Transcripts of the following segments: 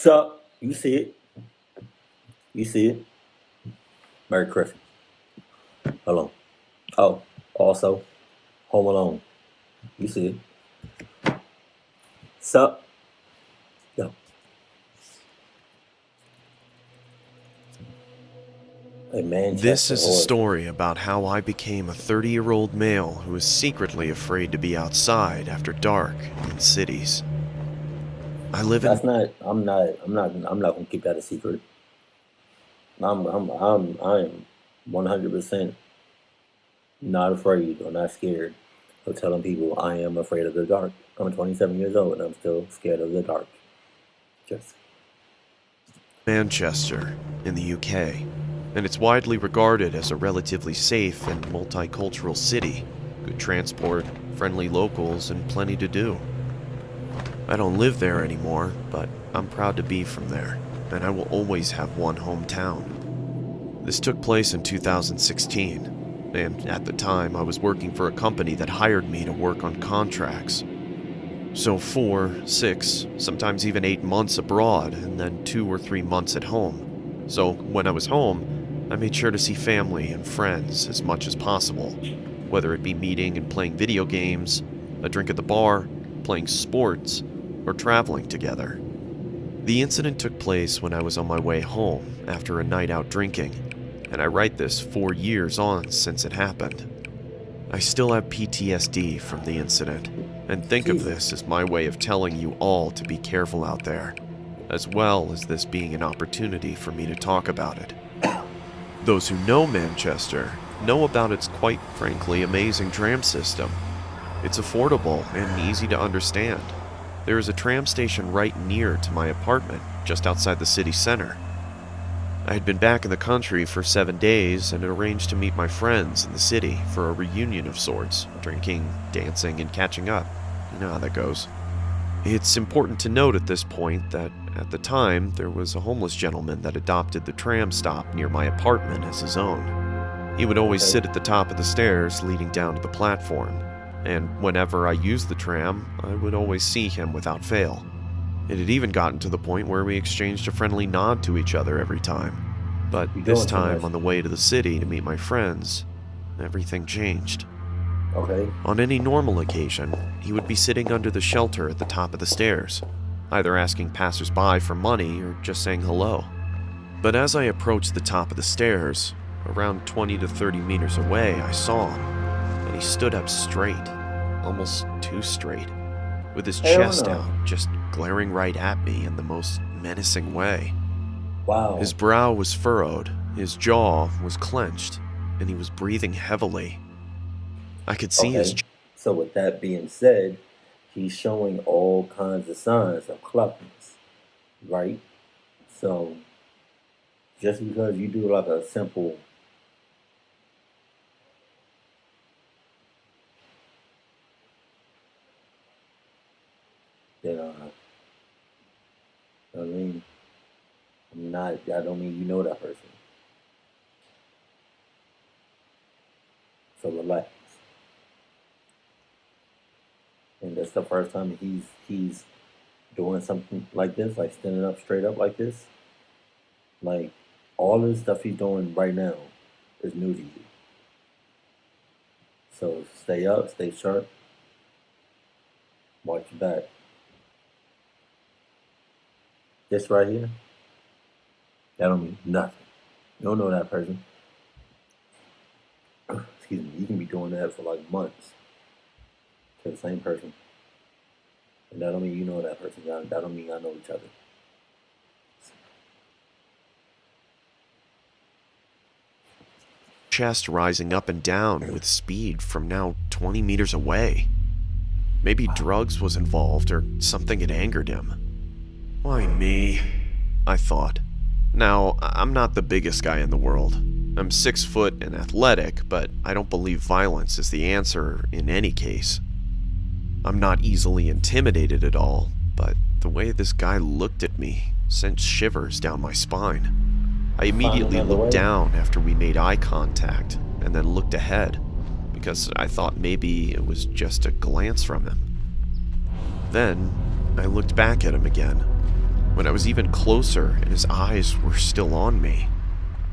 Sup? You see it? You see it? Merry Christmas. Hello. Oh, also, Home Alone. You see it? Sup? Yo. A This Manchester is a horror. story about how I became a 30-year-old male who is secretly afraid to be outside after dark in cities. I live in That's not. I'm not gonna keep that a secret. I am 100% not afraid or not scared of telling people I am afraid of the dark. I'm 27 years old and I'm still scared of the dark. Just Manchester, in the UK, and it's widely regarded as a relatively safe and multicultural city. Good transport, friendly locals, and plenty to do. I don't live there anymore, but I'm proud to be from there, and I will always have one hometown. This took place in 2016, and at the time I was working for a company that hired me to work on contracts. So 4, 6, sometimes even 8 months abroad, and then 2 or 3 months at home. So when I was home, I made sure to see family and friends as much as possible, whether it be meeting and playing video games, a drink at the bar, playing sports, or traveling together. The incident took place when I was on my way home after a night out drinking, and I write this 4 years on since it happened. I still have PTSD from the incident, and think of this as my way of telling you all to be careful out there, as well as this being an opportunity for me to talk about it. Those who know Manchester know about its quite frankly amazing tram system. It's affordable and easy to understand. There is a tram station right near to my apartment, just outside the city center. I had been back in the country for 7 days and had arranged to meet my friends in the city for a reunion of sorts, drinking, dancing, and catching up. You know how that goes. It's important to note at this point that at the time there was a homeless gentleman that adopted the tram stop near my apartment as his own. He would always sit at the top of the stairs leading down to the platform, and whenever I used the tram, I would always see him without fail. It had even gotten to the point where we exchanged a friendly nod to each other every time. But this time, on the way to the city to meet my friends, everything changed. okay. On any normal occasion, he would be sitting under the shelter at the top of the stairs, either asking passersby for money or just saying hello. But as I approached the top of the stairs, around 20 to 30 meters away, I saw him, and he stood up straight, almost too straight, with his chest out, just glaring right at me in the most menacing way. Wow. His brow was furrowed, his jaw was clenched, and he was breathing heavily. I could see his... So with that being said, he's showing all kinds of signs of cluckiness, right? So just because you do like a simple I mean, I don't mean you know that person. So relax. And that's the first time he's doing something like this, like standing up straight up like this. Like all of the stuff he's doing right now is new to you. So stay up, stay sharp, watch your back. This right here, that don't mean nothing. You don't know that person. Excuse me, you can be doing that for like months to the same person. And that don't mean you know that person. That don't mean I know each other. Chest rising up and down with speed from now 20 meters away. Maybe drugs was involved or something had angered him. Why me? I thought. Now, I'm not the biggest guy in the world. I'm 6 foot and athletic, but I don't believe violence is the answer in any case. I'm not easily intimidated at all, but the way this guy looked at me sent shivers down my spine. I immediately looked down after we made eye contact, and then looked ahead, because I thought maybe it was just a glance from him. Then, I looked back at him again. When I was even closer and his eyes were still on me.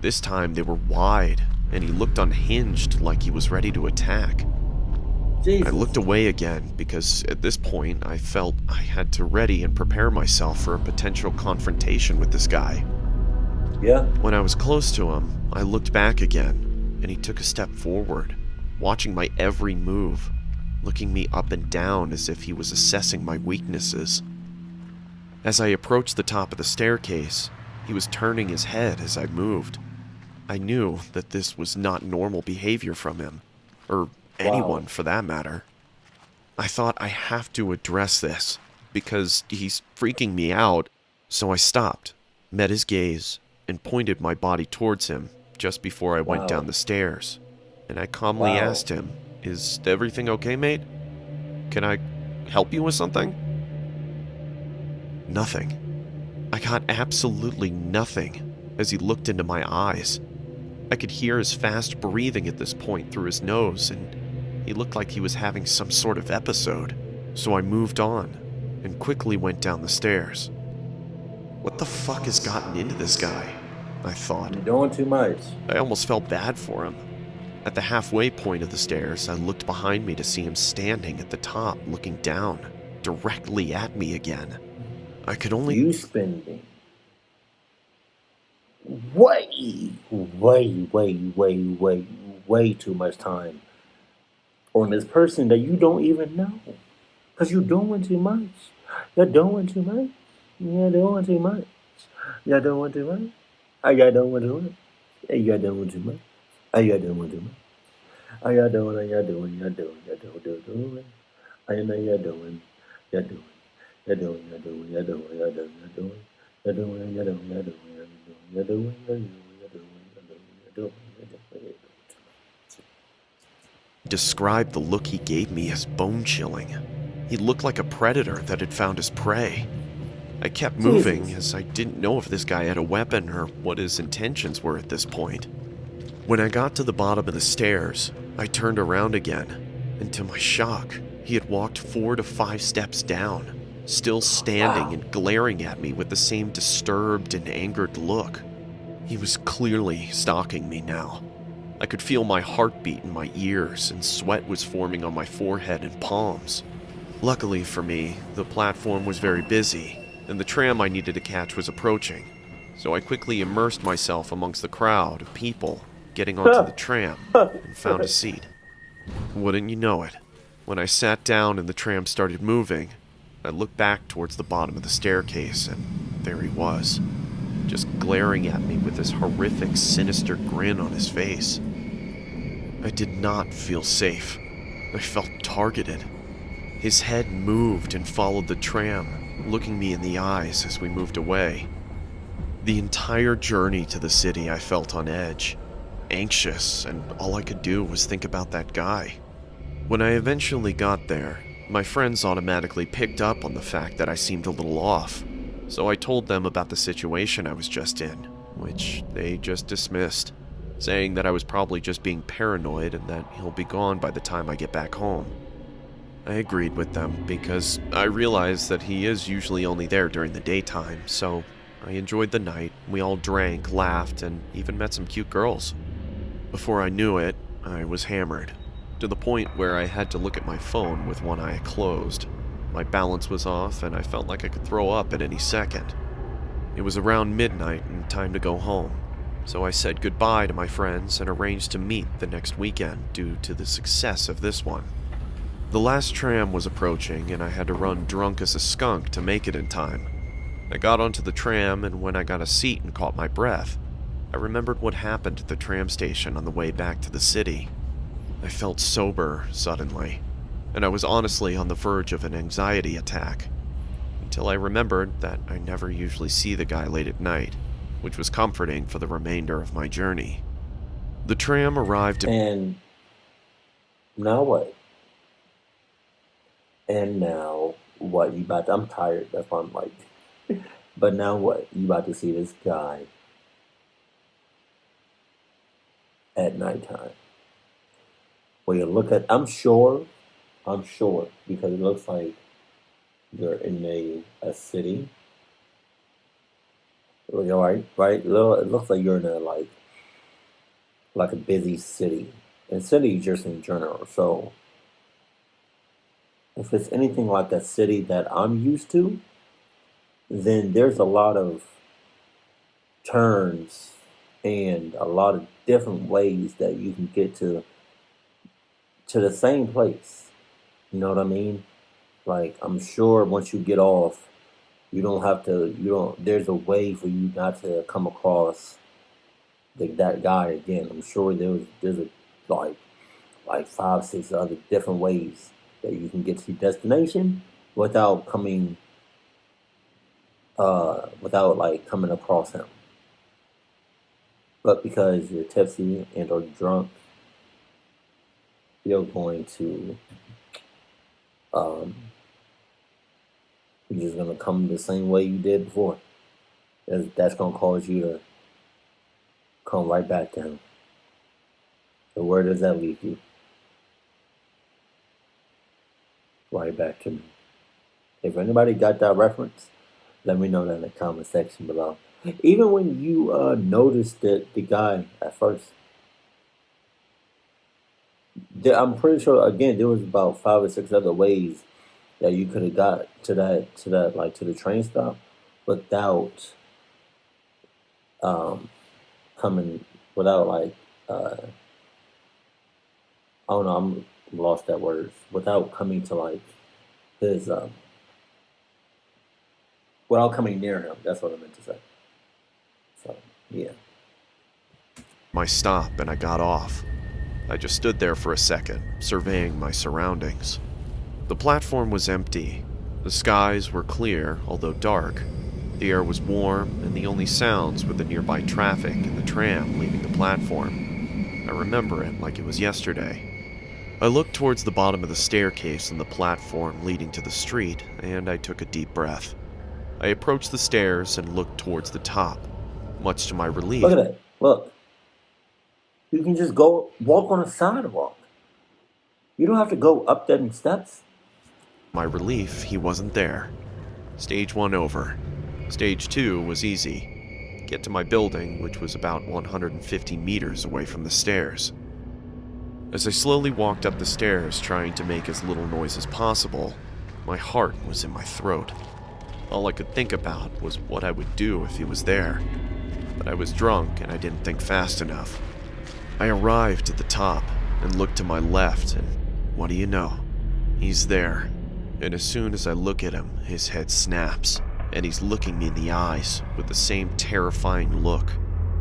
This time they were wide, and he looked unhinged like he was ready to attack. I Jesus. looked away again because at this point I felt I had to ready and prepare myself for a potential confrontation with this guy. Yeah. When I was close to him, I looked back again, and he took a step forward, watching my every move, looking me up and down as if he was assessing my weaknesses. As I approached the top of the staircase, he was turning his head as I moved. I knew that this was not normal behavior from him, or anyone for that matter. I thought I have to address this, because he's freaking me out, so I stopped, met his gaze, and pointed my body towards him just before I went down the stairs. And I calmly asked him, "Is everything okay, mate? Can I help you with something?" Nothing. I got absolutely nothing as he looked into my eyes. I could hear his fast breathing at this point through his nose, and he looked like he was having some sort of episode. So I moved on and quickly went down the stairs. What the fuck has gotten into this guy? I thought. You're doing too much. I almost felt bad for him. At the halfway point of the stairs, I looked behind me to see him standing at the top, looking down, directly at me again. I could only... You spending way too much time on this person that you don't even know. Because you're doing too much. You're doing too much. You're doing too much. You're doing too much. You're doing too much. You're doing too much. You're doing too much. You're doing, you're doing, you're doing, you're doing, you're doing. I know you're doing, you're doing, you're doing, you're doing, you're doing, you're doing, you're doing. You're doing, you're doing, you're doing, you're doing, you're doing, you're doing, you're doing, you're doing. Describe the look he gave me as bone-chilling. He looked like a predator that had found his prey. I kept moving as I didn't know if this guy had a weapon or what his intentions were at this point. When I got to the bottom of the stairs, I turned around again, and to my shock, he had walked 4 to 5 steps down, still standing and glaring at me with the same disturbed and angered look. He was clearly stalking me now. I could feel my heartbeat in my ears, and sweat was forming on my forehead and palms. Luckily for me, the platform was very busy, and the tram I needed to catch was approaching, so I quickly immersed myself amongst the crowd of people getting onto the tram and found a seat. Wouldn't you know it, when I sat down and the tram started moving, I looked back towards the bottom of the staircase, and there he was, just glaring at me with this horrific, sinister grin on his face. I did not feel safe. I felt targeted. His head moved and followed the tram, looking me in the eyes as we moved away. The entire journey to the city I felt on edge, anxious, and all I could do was think about that guy. When I eventually got there, my friends automatically picked up on the fact that I seemed a little off, so I told them about the situation I was just in, which they just dismissed, saying that I was probably just being paranoid and that he'll be gone by the time I get back home. I agreed with them because I realized that he is usually only there during the daytime, so I enjoyed the night. We all drank, laughed, and even met some cute girls. Before I knew it, I was hammered, to the point where I had to look at my phone with one eye closed. My balance was off, and I felt like I could throw up at any second. It was around midnight and time to go home, so I said goodbye to my friends and arranged to meet the next weekend due to the success of this one. The last tram was approaching, and I had to run drunk as a skunk to make it in time. I got onto the tram, and when I got a seat and caught my breath, I remembered what happened at the tram station on the way back to the city. I felt sober suddenly, and I was honestly on the verge of an anxiety attack, until I remembered that I never usually see the guy late at night, which was comforting for the remainder of my journey. The tram arrived And now what? And now what? You about to, I'm tired, that's why I'm like, but now what? You about to see this guy at nighttime. Well, you look at, I'm sure, because it looks like you're in a city You're right, right. It looks like you're in a like a busy city, and city just in general. So if it's anything like a city that I'm used to, then there's a lot of turns and a lot of different ways that you can get to the same place. You know what I mean? Like I'm sure once you get off, you don't have to. You don't. There's a way for you not to come across that guy again. I'm sure there's a like like five, six other different ways that you can get to your destination without without like coming across him. But because you're tipsy and or drunk, you're going to um, you're just gonna come the same way you did before. That's gonna cause you to come right back to him. So where does that leave you? Right back to me. If anybody got that reference, let me know that in the comment section below. Even when you noticed the guy at first, I'm pretty sure again there was about five or six other ways that you could have got to that like to the train stop without um coming without like I don't know, I'm lost at words, without coming to like his without coming near him. That's what I meant to say. So yeah. My stop and I got off. I just stood there for a second, surveying my surroundings. The platform was empty. The skies were clear, although dark. The air was warm, and the only sounds were the nearby traffic and the tram leaving the platform. I remember it like it was yesterday. I looked towards the bottom of the staircase on the platform leading to the street, and I took a deep breath. I approached the stairs and looked towards the top. Much to my relief, Look at that. Look. You can just go walk on a sidewalk. You don't have to go up them steps. he wasn't there. Stage 1 over. Stage 2 was easy. Get to my building, which was about 150 meters away from the stairs. As I slowly walked up the stairs, trying to make as little noise as possible, my heart was in my throat. All I could think about was what I would do if he was there. But I was drunk and I didn't think fast enough. I arrived at the top and looked to my left, and what do you know? He's there. And as soon as I look at him, his head snaps, and he's looking me in the eyes with the same terrifying look,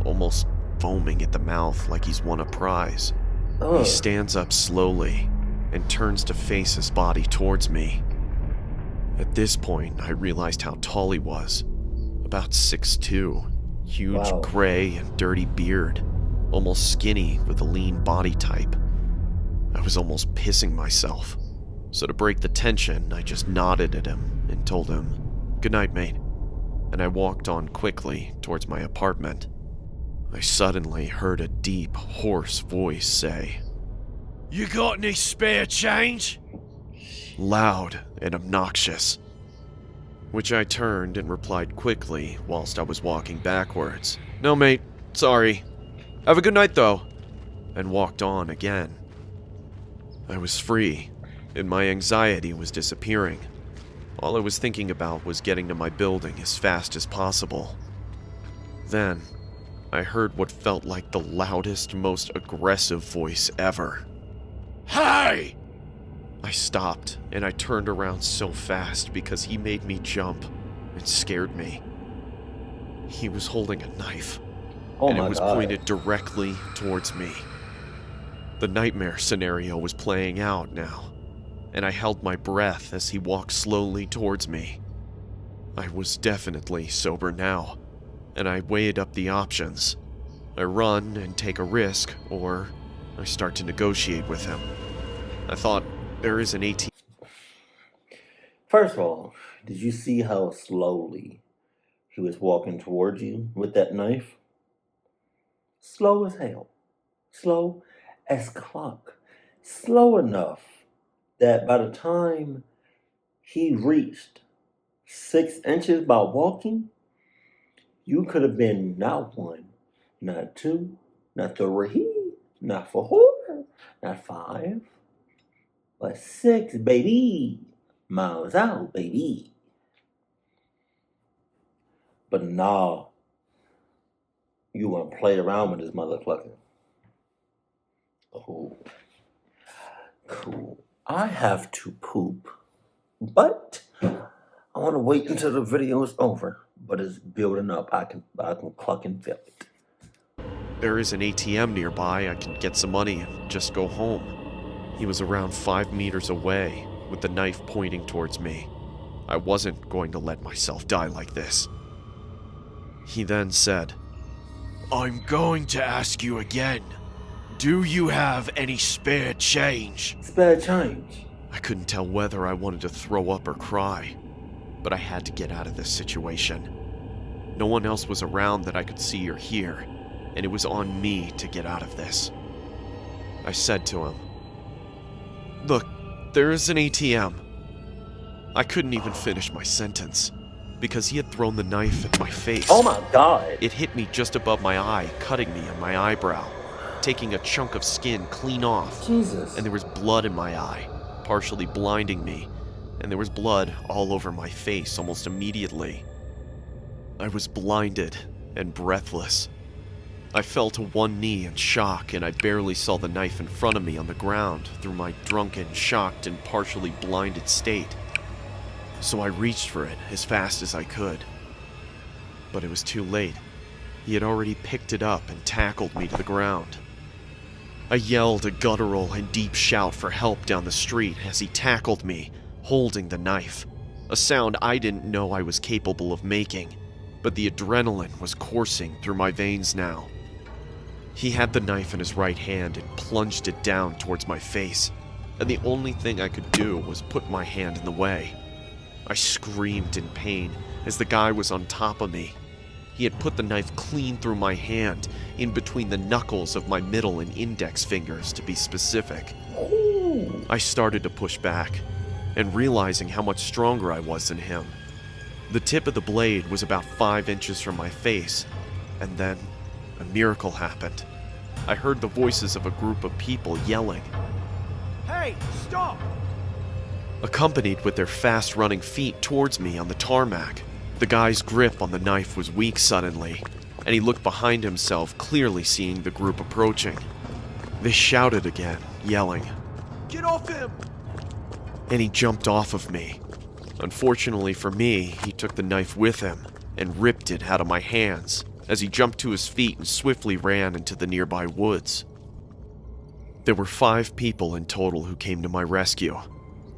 almost foaming at the mouth like he's won a prize. Ugh. He stands up slowly and turns to face his body towards me. At this point, I realized how tall he was. About 6'2", huge Wow. gray and dirty beard, almost skinny with a lean body type. I was almost pissing myself. So to break the tension, I just nodded at him and told him, "Good night, mate," and I walked on quickly towards my apartment. I suddenly heard a deep, hoarse voice say, "You got any spare change?" Loud and obnoxious. Which I turned and replied quickly whilst I was walking backwards. "No, mate, sorry. Have a good night, though," and walked on again. I was free, and my anxiety was disappearing. All I was thinking about was getting to my building as fast as possible. Then, I heard what felt like the loudest, most aggressive voice ever. "Hey!" I stopped, and I turned around so fast because he made me jump and scared me. He was holding a knife, Oh and my it was God. pointed directly towards me. The nightmare scenario was playing out now, and I held my breath as he walked slowly towards me. I was definitely sober now, and I weighed up the options. I run and take a risk, or I start to negotiate with him. I thought, there is an 18. First of all, did you see how slowly he was walking towards you with that knife? Slow as hell. Slow as clock. Slow enough that by the time he reached 6 inches by walking, You could have been not one, not two, not three, not four, not five, but 6, baby. Miles out, baby. But nah, you want to play around with this motherfucker. Oh, cool. I have to poop, but I want to wait until the video is over. But it's building up. I can cluck and feel it. There is an ATM nearby. I can get some money and just go home. He was around 5 meters away, with the knife pointing towards me. I wasn't going to let myself die like this. He then said, "I'm going to ask you again. Do you have any spare change?" Spare change. I couldn't tell whether I wanted to throw up or cry, but I had to get out of this situation. No one else was around that I could see or hear, and it was on me to get out of this. I said to him, "Look, there is an ATM." I couldn't even finish my sentence, because he had thrown the knife at my face. Oh my God. It hit me just above my eye, cutting me on my eyebrow, taking a chunk of skin clean off. Jesus. And there was blood in my eye, partially blinding me, and there was blood all over my face almost immediately. I was blinded and breathless. I fell to one knee in shock, and I barely saw the knife in front of me on the ground through my drunken, shocked, and partially blinded state. So I reached for it as fast as I could. But it was too late. He had already picked it up and tackled me to the ground. I yelled a guttural and deep shout for help down the street as he tackled me, holding the knife, a sound I didn't know I was capable of making, but the adrenaline was coursing through my veins now. He had the knife in his right hand and plunged it down towards my face, and the only thing I could do was put my hand in the way. I screamed in pain as the guy was on top of me. He had put the knife clean through my hand, in between the knuckles of my middle and index fingers, to be specific. Ooh. I started to push back, and realizing how much stronger I was than him. The tip of the blade was about 5 inches from my face, and then a miracle happened. I heard the voices of a group of people yelling, "Hey, stop!" accompanied with their fast-running feet towards me on the tarmac. The guy's grip on the knife was weak suddenly, and he looked behind himself, clearly seeing the group approaching. They shouted again, yelling, "Get off him!" and he jumped off of me. Unfortunately for me, he took the knife with him and ripped it out of my hands as he jumped to his feet and swiftly ran into the nearby woods. There were 5 people in total who came to my rescue.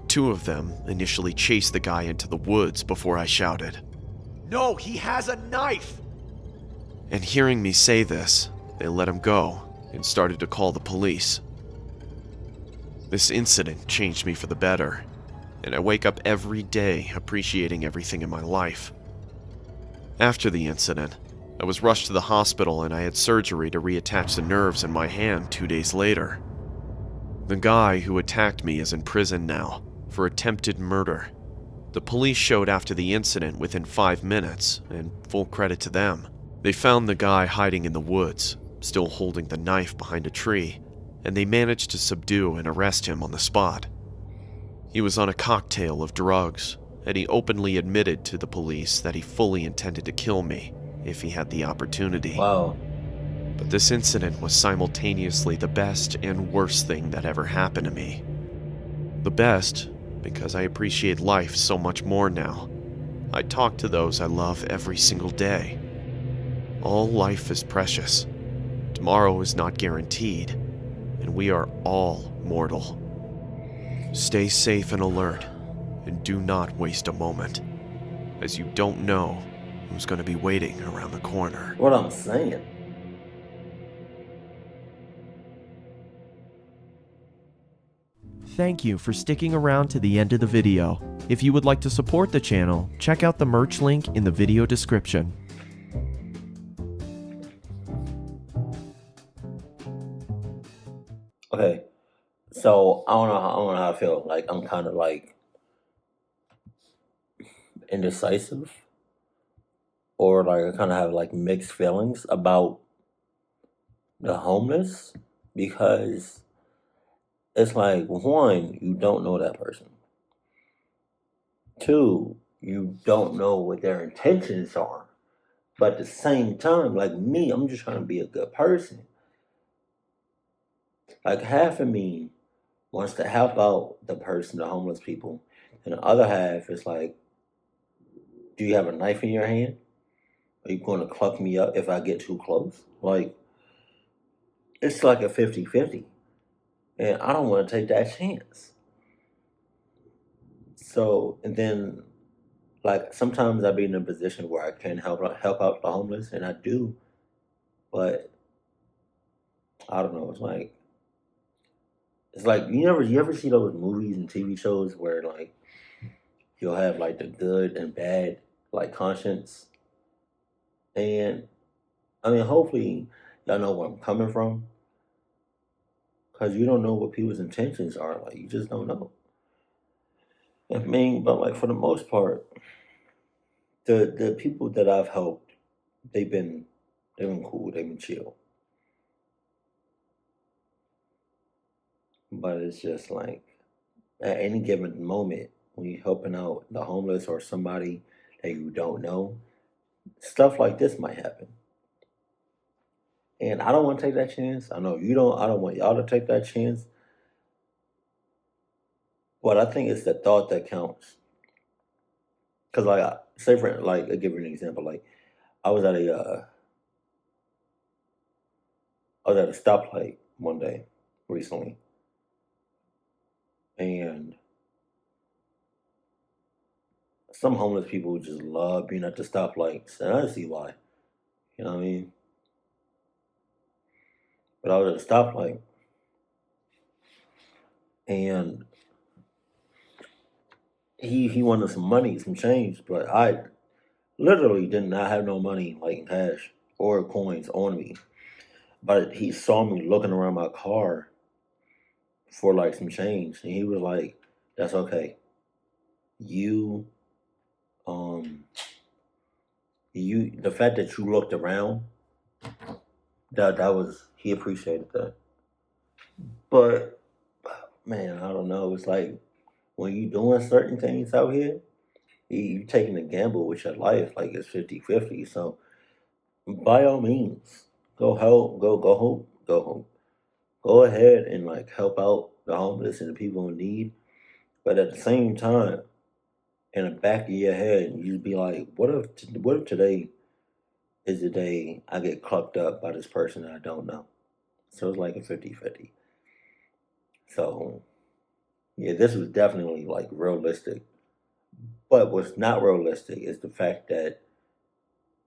2 of them initially chased the guy into the woods before I shouted, "No, he has a knife!" And hearing me say this, they let him go and started to call the police. This incident changed me for the better, and I wake up every day appreciating everything in my life. After the incident, I was rushed to the hospital and I had surgery to reattach the nerves in my hand 2 days later. The guy who attacked me is in prison now for attempted murder. The police showed after the incident within 5 minutes, and full credit to them. They found the guy hiding in the woods, still holding the knife behind a tree, and they managed to subdue and arrest him on the spot. He was on a cocktail of drugs, and he openly admitted to the police that he fully intended to kill me if he had the opportunity. Wow. But this incident was simultaneously the best and worst thing that ever happened to me. The best, because I appreciate life so much more now. I talk to those I love every single day. All life is precious. Tomorrow is not guaranteed, and we are all mortal. Stay safe and alert, and do not waste a moment, as you don't know who's going to be waiting around the corner. What I'm saying. Thank you for sticking around to the end of the video. If you would like to support the channel, check out the merch link in the video description. Okay. So I don't know how I feel. Like I'm kind of like indecisive. or like I kind of have like mixed feelings about the homeless because it's like, one, you don't know that person. Two, you don't know what their intentions are. But at the same time, like me, I'm just trying to be a good person. Like half of me wants to help out the person, the homeless people, and the other half is like, do you have a knife in your hand? Are you going to cluck me up if I get too close? Like, it's like a 50-50, and I don't want to take that chance. So, and then, like, sometimes I be in a position where I can help out the homeless, and I do, but I don't know. It's like you ever see those movies and TV shows where like you'll have like the good and bad like conscience, and I mean, hopefully y'all know where I'm coming from, because you don't know what people's intentions are. Like, you just don't know. I mean, but like for the most part, the people that I've helped, they've been they've been cool, they've been chill. But it's just like at any given moment when you're helping out the homeless or somebody that you don't know, stuff like this might happen. And I don't want to take that chance. I know you don't. I don't want y'all to take that chance. But I think it's the thought that counts. Cause like, say for like, I'll give you an example. Like, I was at a stoplight one day recently, and some homeless people just love being at the stoplights, and I see why. You know what I mean? But I was at a stoplight, and he wanted some money, some change, but I literally did not have no money, like in cash or coins on me. But he saw me looking around my car for like some change, and he was like, "That's okay. You, um, the fact that you looked around, that was he appreciated that." But man, I don't know. It's like when you doing certain things out here, you taking a gamble with your life, like it's 50-50. So by all means, go help, go home, go home. Go ahead and like help out the homeless and the people in need. But at the same time, in the back of your head, you'd be like, what if today is the day I get clucked up by this person that I don't know? So it's like a 50-50. So yeah, this was definitely like realistic. But what's not realistic is the fact that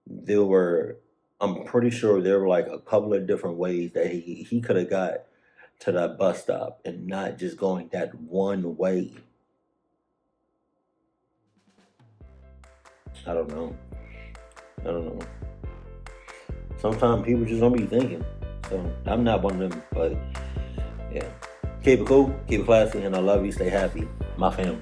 there were, I'm pretty sure there were like a couple of different ways that he could have got to that bus stop and not just going that one way. I don't know. I don't know. Sometimes people just don't be thinking. So I'm not one of them, but yeah. Keep it cool, keep it classy, and I love you. Stay happy. My family.